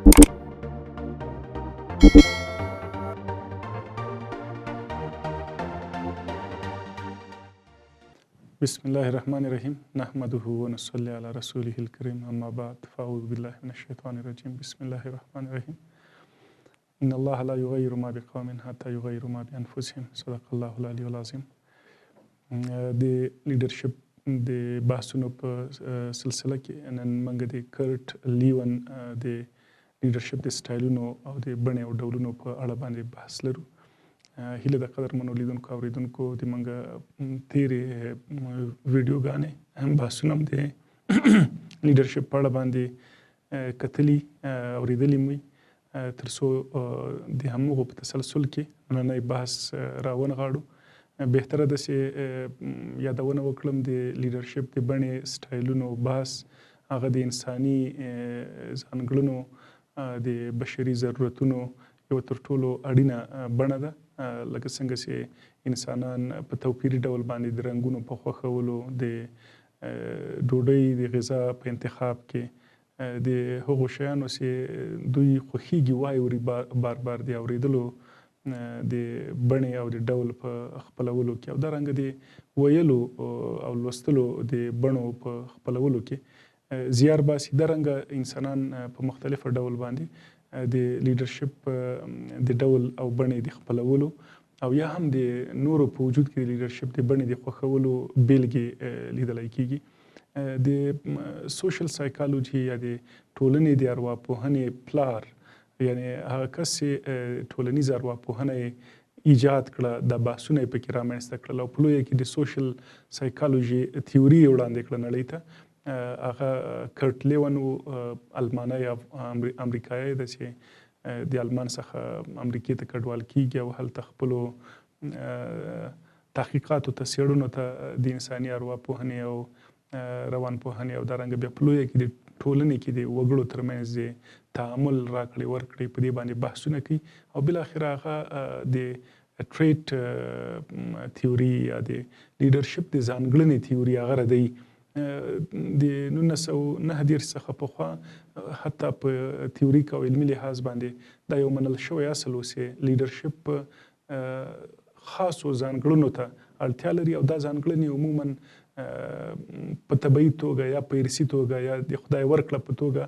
بسم الله الرحمن الرحیم نحمده ونصلي على رسوله الكريم اما بعد فاعوذ بالله من الشیطان الرجیم بسم الله الرحمن الرحیم ان الله لا يغير ما بقوم حتى يغيروا ما بانفسهم صدق الله العلی العظیم. د لیډرشپ د بحثونو په سلسله کې نن موږ د کرټ لیون د لیډرشپ د سټایلونو او د بڼې او ډولونو په اړه باندې بحث لرو. هیله د قدرمنو لیدونکو اوریدونکو د موږ تیرې ویډیوګانې هم بحثونه هم د لیډرشپ په اړه باندې کتلي اوریدلي مو تر څو د همغو په تسلسل کې نننی بحث راونغاړو. بهتره ده چې یادونه وکړم د لیډرشپ د بڼې سټایلونو بحث هغه د انساني ځانګړنو د بشري ضرورتونو یو تر ټولو اړینه بڼه ده. لکه څنګه چې انسانان په توپیري ډول باندې د رنګونو په خوښولو، د ډوډۍ د غذا په انتخاب کې، د هغو شیانو چې دوی خوښیږي وایوري بار بار د اورېدلو د بڼې او د ډول په خپلولو کې، او دارنګه د ویلو او لوستلو د بڼو په خپلولو کې زیار باسي. دارنګه انسانان په مختلفه ډول باندې د لیډرشپ د ډول او بڼې د خپلولو او یا هم د نورو په وجود کې د لیډرشپ د بڼې د خوښولو بیلګې لیدلی کیږي. د سوشل سایکالوجي یا د ټولنې د ارواپوهنې پلار، یعنی هغه کس چې ټولنیز ارواپوهنه ایجاد کړه، د بحثونه یې پکې رامنځته کړل او په لویه کې د سوشل سایکالوجي تیوري یې وړاندې کړه نړۍ ته. هغه کرټ لیون المانی امریکایی ده چې د آلمان څخه امریکې ته کډوال کیږي او هلته خپلو تحقیقاتو ته څېړنو ته د انساني ارواپوهنې او روانپوهنې او دارنګه بیا په لویه کې د ټولنې کې د وګړو ترمنځ د تعامل راکړې ورکړې په دې باندې بحثونه کوي او بالاخره هغه د ټریټ تیوري یا د لیډرشپ د ځانګړنې تیوري هغه ردوي. د 1909 څخه پخوا حتی په تیوریک او علمي لحاظ باندې دا یو منل شوی اصل و چې لیډرشپ خاصو ځانګړنو ته اړتیا لري او دا ځانګړنې عموما په طبیعي توګه یا په ارثي توګه یا د خدای ورکړه په توګه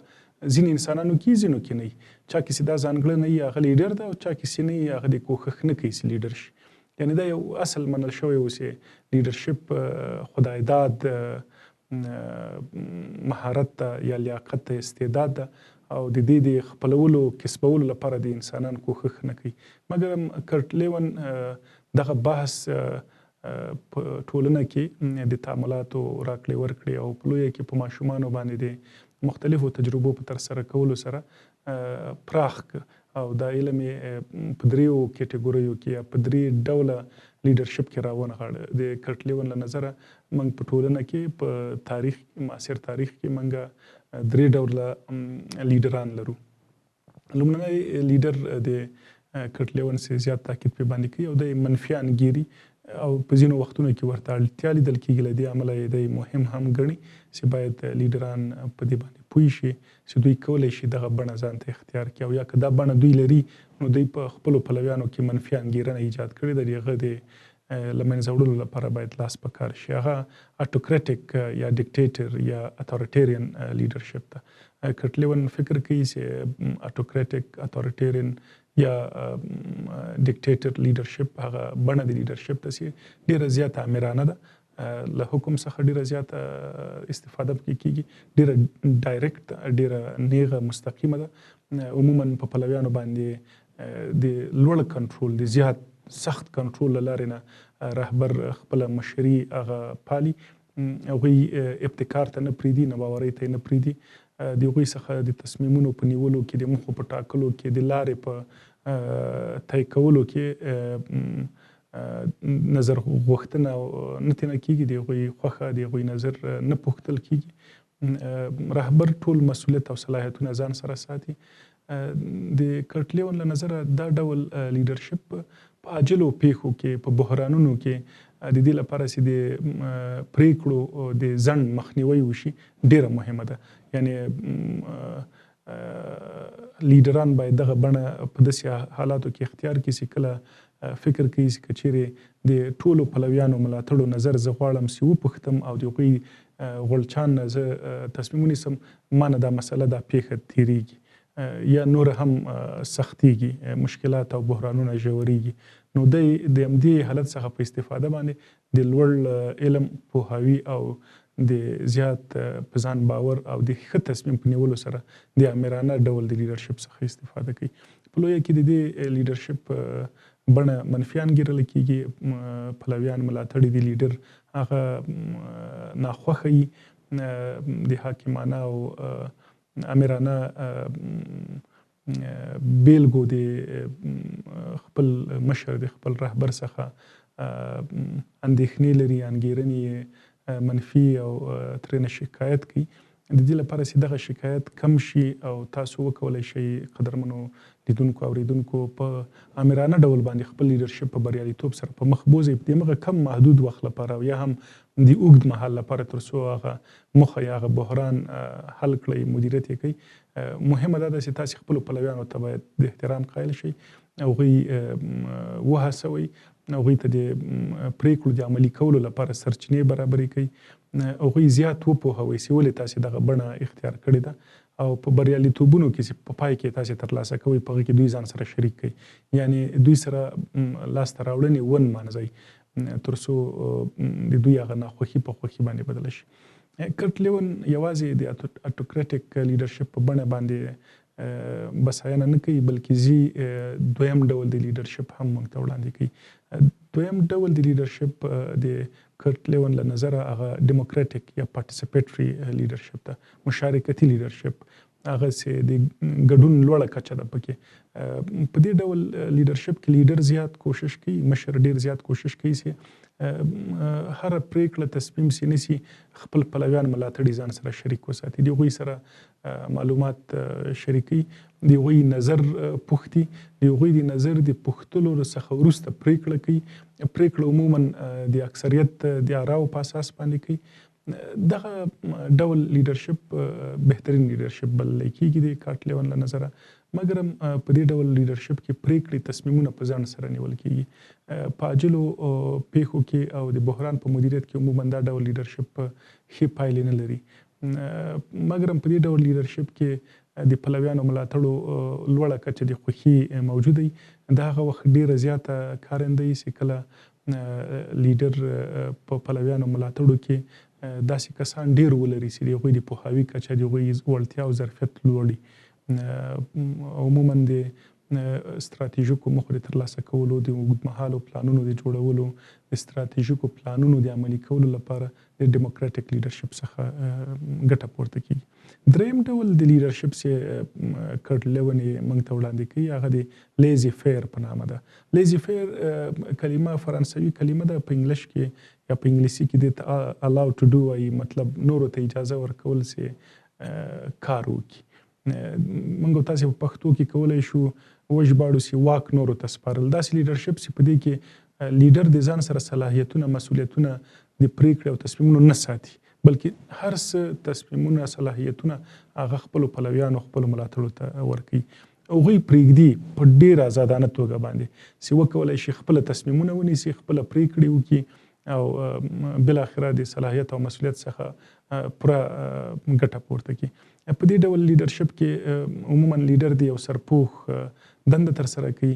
ځینې انسانانو کې ځینو کې نه وي. چا کې چې دا ځانګړنه وي هغه لیډر ده او چا کې چې نه وي هغه د کوښښ نه کوي چې لیډر شي. یعنې دا یو اصل منل شوی و چې لیډرشپ خدای داد مهارت ته یا لیاقت ته استعداد ده او د دې د خپلولو کسبولو لپاره د انسانان کوښښ نه کوي. مګر کرټ لیون دغه بحث په ټولنه کې د تعاملاتو راکړې ورکړې او په لویه کې په ماشومانو باندې د مختلفو تجربو په ترسره کولو سره پراخ او دا علم په دریو کټګوریو کې یا په درې ډوله لیډرشپ کې راونغاړه. د کرټ لیون له نظره موږ په ټولنه کې په تاریخ معاصر تاریخ کې موږ درې ډوله لیډران لرو. لومړنی لیډر د کرټ لیون څخه زیات تاکید په باندې کوي او د منفي انګیري او په ځینو وختونو کې ورته اړتیا لیدل کېږي. له دې امله یې د مهم هم ګڼي چې باید لیډران په دې باندې پوه شي چې دوی کولی شي دغه بڼه ځان ته اختیار کړي او یا که دا بڼه دوی لري نو دوی په خپلو پلویانو کې منفي انګیرنه ایجاد کړې ده، د هغه د له منځه وړلو لپاره باید لاس په کار شي. هغه اټوکریټک یا ډیکټیټر یا اتوریټیرین لیډرشپ ده. کرټ لیون فکر کوي چې اټوکریټک، اتوریټیرین یا ډیکټیټر لیډرشپ هغه بڼه د لیډرشپ ده چې ډیره زیاته آمرانه ده، له حکم څخه ډیره زیاته استفاده پکې کیږي، ډیره ډایرکټ، ډیره نیغه مستقیمه ده. عموما په پلویانو باندې د لوړ کنټرول، د زیات سخت کنټرول له لارې نه رهبر خپله مشري هغه پالي. هغوی ابتکار ته نه پرېږدي، نوآورۍ ته یې نه پرېږدي. د هغوی څخه د تصمیمونو په نیولو کې، د موخو په ټاکلو کې، د لارې په طی کولو کې نظر غوښتنه نه ترېنه کېږي، د هغوی خوښه، د هغوی نظر نه پوښتل کېږي. رهبر ټول مسؤلیت او صلاحیتونه ځان سره ساتي. د کرټ لیون له نظره دا ډول لیډرشپ په عاجلو پیښو کې، په بحرانونو کې د دې لپاره چې د پریکړو د ځنډ مخنیوی وشي ډیره مهمه ده. یعنی لیډران باید دغه بڼه په داسې حالاتو کې اختیار کړي چې کله فکر کوي چې که چیرې د ټولو پلویانو ملاتړو نظر زه غواړم چې وپوښتم او د هغوی غلچان نه زه تصمیم ونیسم، ما نه دا مسله دا پیښه تیریږي یا نور هم سختیږي، مشکلات او بحرانونه ژورېږي. نو دی د همدې حالت څخه په استفاده باندې د لوړ علم، پوهاوي او د زیات په ځان باور او د ښه تصمیم په نیولو سره د آمرانه ډول د لیډرشپ څخه استفاده کوي. په لویه کې د دې لیډرشپ بڼه منفي انګیرل کېږي. پلویان ملاتړي د لیډر هغه ناخوښه وي د حاکمانه او آمرانه بیلګو د خپل مشر د خپل رهبر څخه اندېښنې لري، انګیرنې منفي او ترېنه شکایت کوي. د دې لپاره چې دغه شکایت کم شي او تاسو وکولی شئ قدرمنو لیدونکو اوریدونکو په آمرانه ډول باندې خپل لیډرشپ په بریالیتوب سره په مخ بوځئ، په دې مغه کم محدود وخت لپاره او یا هم د اوږد مهال لپاره تر څو هغه موخه یا هغه بحران حل کړئ، مدیریت یې کوي. مهمه دا ده چې تاسې خپلو پلویانو ته باید د احترام قایل شئ، هغوی وهڅوئ، هغوی ته د پریکړو د عملي کولو لپاره سرچینې برابرې کړئ، هغوی زیات وپوهوئ چې ولې تاسې دغه بڼه اختیار کړې ده او په بریالیتوبونو کې چې په پای کې تاسې ترلاسه کوئ په هغه کې دوی ځان سره شریک کړئ، یعنې دوی سره لاسته راوړنې ونمانځئ تر څو د دوی هغه ناخوښي په خوښي باندې بدله شي. کرټ لیون یوازې د اټوکریټک لیډرشپ په بڼه باندې بساینه نه کوي، بلکې زی دویم ډول د لیډرشپ هم موږ ته وړاندې کوي. دویم ډول د لیډرشپ د کرټ لیون له نظره هغه ډیموکراټیک یا پارټیسپیټري لیډرشپ ده، مشارکتي لیډرشپ، هغه چې د ګډون لوړه کچه ده پکې. په دې ډول لیډرشپ کې لیډر زیات کوشش کوي، مشر ډیر زیات کوشش کوي چې هر پریکړه تصمیم چې نیسي خپل پلویان ملاتړي ځان سره شریک وساتي، د هغوی سره معلومات شریکي، د هغوی نظر پوښتي، د هغوی د نظر د پوښتلو څخه وروسته پریکړه کوي. پریکړه عموما د اکثریت د آراو په اساس باندې کوي. دغه ډول لیډرشپ بهترین لیډرشپ بللی کېږي د کارټ لیون له نظره، مګر په دې ډول لیډرشپ کې پریکړې تصمیمونه په ځان سره نیول کېږي. په عاجلو پیښو کې او د بحران په مدیریت کې عموما دا ډول لیډرشپ ښې پایلې نه لري، مګر په دې ډول لیډرشپ کې د پلویانو ملاتړو لوړه کچه د خوښي موجوده وي. د هغه وخت ډیره زیاته کارنده وي چې کله لیډر په پلویانو ملاتړو کې داسې کسان ډیر ولري چې د هغوی د پوهاوي کچه، د هغوی وړتیا او ظرفیت لوړ وي. عموما د ستراتیژیکو موخو د ترلاسه کولو، د اوږدمهالو پلانونو د جوړولو، د ستراتیژیکو پلانونو د عملي کولو لپاره د ډیموکراټیک لیډرشپ څخه ګټه پورته کیږي. دریم ډول د لیډرشپ چې کرټ لیون یې موږ ته وړاندې کوي هغه د لیزي فیر په نامه ده. لیزي فیر کلمه فرانسوي کلمه ده، په انګلیش کې یا په انګلیسي کې دې ته الاو ټو ډو وایي، مطلب نورو ته اجازه ورکول چې کار وکړي. موږ تاسې په پښتو کې کولی شو وژباړو چې واک نورو ته سپارل. داسې لیډرشپ چې په دې کې لیډر د ځان سره صلاحیتونه، مسؤلیتونه د پریکړې او تصمیمونو نه ساتي، بلکې هر څه تصمیمونه، صلاحیتونه هغه خپلو پلویانو، خپلو ملاتړو ته ورکوي. هغوی پرېږدي په ډېره ازادانه توګه باندې چې وکولی شي خپله تصمیمونه ونیسي، خپله پریکړې وکړي او بالاخره د صلاحیت او مسؤلیت څخه پوره ګټه پورته کړي. په دې ډول لیډرشپ کې عموما لیډر د یو سرپوښ دنده ترسره کوي،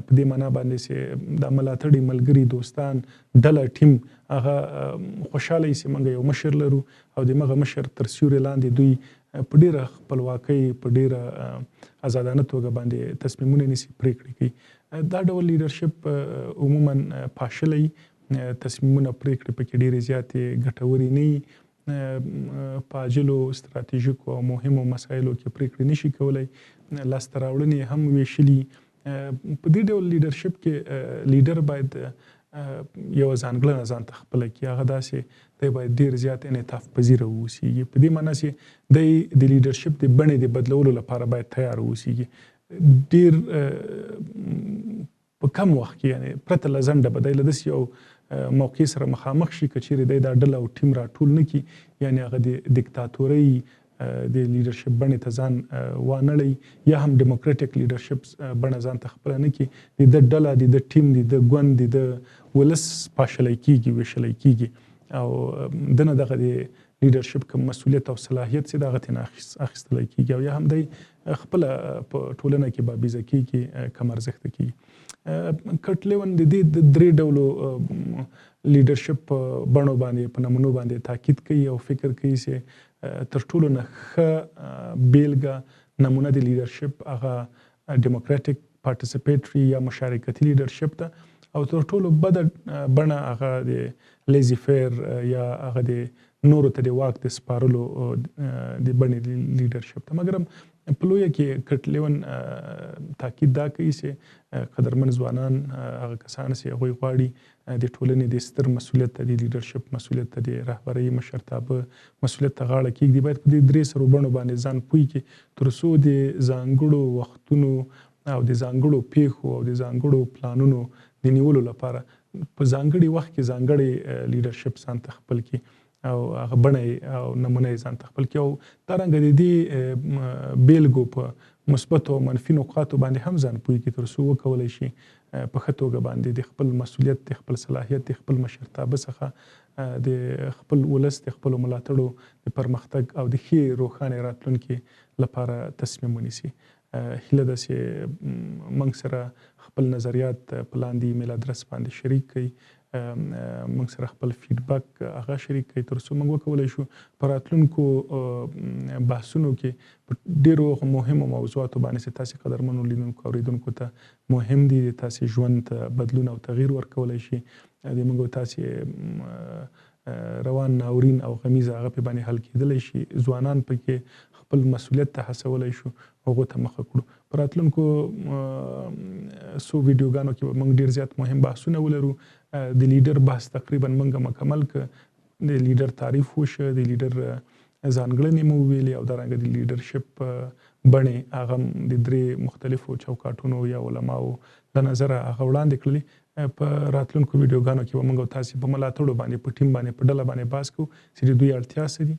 په دې معنا باندې چې د ملاتړي ملګري، دوستان، ډله، ټیم هغه خوشحاله وي چې موږ یو مشر لرو او د هغه مشر تر سیوري لاندې دوی په ډېره خپلواکۍ، په ډېره ازادانه توګه باندې تصمیمونه نیسي، پریکړې کوي. دا ډول لیډرشپ عموما پاشلی، تصمیمونه، پریکړې پکې ډېرې زیاتې ګټورې نه وي. په عاجلو، ستراتیژیکو او مهمو مسایلو کې پریکړې نشي کولی، لاسته راوړنې هم ویشلي. په دې ډول لیډرشپ کې لیډر باید یوه ځانګړنه ځان ته خپله کړي، هغه داسې دی باید ډېر زیات انعطاف پذیره واوسیږي. په دې معنا چې دی د لیډرشپ د بڼې د بدلولو لپاره باید تیار واوسیږي. ډېر په کم وخت کې، یعنې پرته له ځنډه به دی له داسې یو موقع سره مخامخ شي که چیرې دی دا ډله او ټیم راټول نه کړي، یعنې هغه د دیکتاتورۍ د لیډرشپ بڼې ته ځان وانړی یا هم ډیموکراټیک لیډرشپ بڼه ځان ته خپله نه کړي، د ده ډله، د ده ټیم، د ده ګوند، د ده ولس پاشلی کېږي، ویشلی کېږي او ده نه دغه د لیډرشپ کوم مسؤلیت او صلاحیت چې د هغه ترېنه اخیستلی کېږي او یا هم دی خپله په ټولنه کې بابیزه کېږي، کم ارزښته کېږي. کټ لیون د دې د 3 ډولو لیډرشپ بڼو باندې په نمونو باندې تاکید کوي او فکر کوي چې تر ټولو نه ښه بیلګه نمونه د لیډرشپ هغه ډیموکراټیک پارټیسپیټري یا مشارکتي لیډرشپ ده او تر ټولو بده بڼه هغه د لیزي فیر یا هغه د نورو ته د واک د سپارلو د بڼې لیډرشپ ده. مګرم په لویه کې کټ لیون تاکید دا کوي چې قدرمن ځوانان هغه کسان چې هغوی غواړي د ټولنې د ستر مسؤلیت ته، د لیډرشپ مسؤلیت ته، د رهبرۍ مشرتابه مسؤلیت ته غاړه کېږدي، باید په دې 3 سرو بڼو باندې ځان پوه کړي تر څو د ځانګړو وختونو او د ځانګړو پیښو او د ځانګړو پلانونو د نیولو لپاره په ځانګړي وخت کې ځانګړی لیډرشپ ځان ته خپل کړي او هغه بڼه او نمونه یې ځان ته خپل کړي او دارنګه د دې بیلګو په مثبتو او منفي نقاطو باندې هم ځان پوه کړي تر څو وکولی شي په ښه توګه باندې د خپل مسؤلیت، د خپل صلاحیت، د خپل مشرتابه څخه د خپل ولس، د خپلو ملاتړو د پرمختګ او د ښې روښانې راتلونکي لپاره تصمیم ونیسي. هیله ده چې موږ سره خپل نظریات په لاندې ایمیل ادرس باندې شریک کړئ، موږ سره خپل فیډبک هغه شریک کړئ تر څو موږ وکولی شو په راتلونکو بحثونو کې په ډېرو مهمو موضوعاتو باندې چې تاسې قدرمنو لیدونکو اورېدونکو ته مهم دي، د تاسې ژوند ته بدلون او تغییر ورکولی شي، د موږ او تاسې روان ناورین او غمیزه هغه پې باندې حل کېدلی شي، ځوانان پکې خپل مسؤلیت ته هڅولی شو، هغو ته مخه کړو. په راتلونکو څو ویډیوګانو کې به موږ ډېر زیات مهم بحثونه ولرو. د لیډر بحث تقریبا موږ مکمل کړ، د لیډر تعریف وشه، د لیډر ځانګړنې مو وویلې او دارنګه د لیډرشپ بڼې هغه د 3 مختلفو چوکاټونو یا علماو له نظره هغه وړاندې کړلې. په راتلونکو ویډیوګانو کې به موږ او تاسې په ملاتړو باندې، په ټیم باندې، په ډله باندې بحث کوو چې د دوی اړتیا څه دي،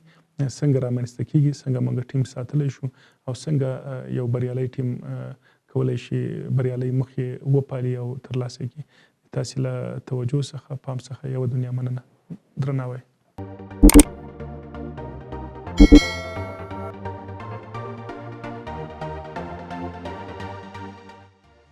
څنګه رامنځته کېږي، څنګه موږ ټیم ساتلی شو او څنګه یو بریالی ټیم کولی شي بریالی مخې وپالي او ترلاسه کړي. تاسې له توجه څخه، پام څخه یوه دنیا مننه. درناوی.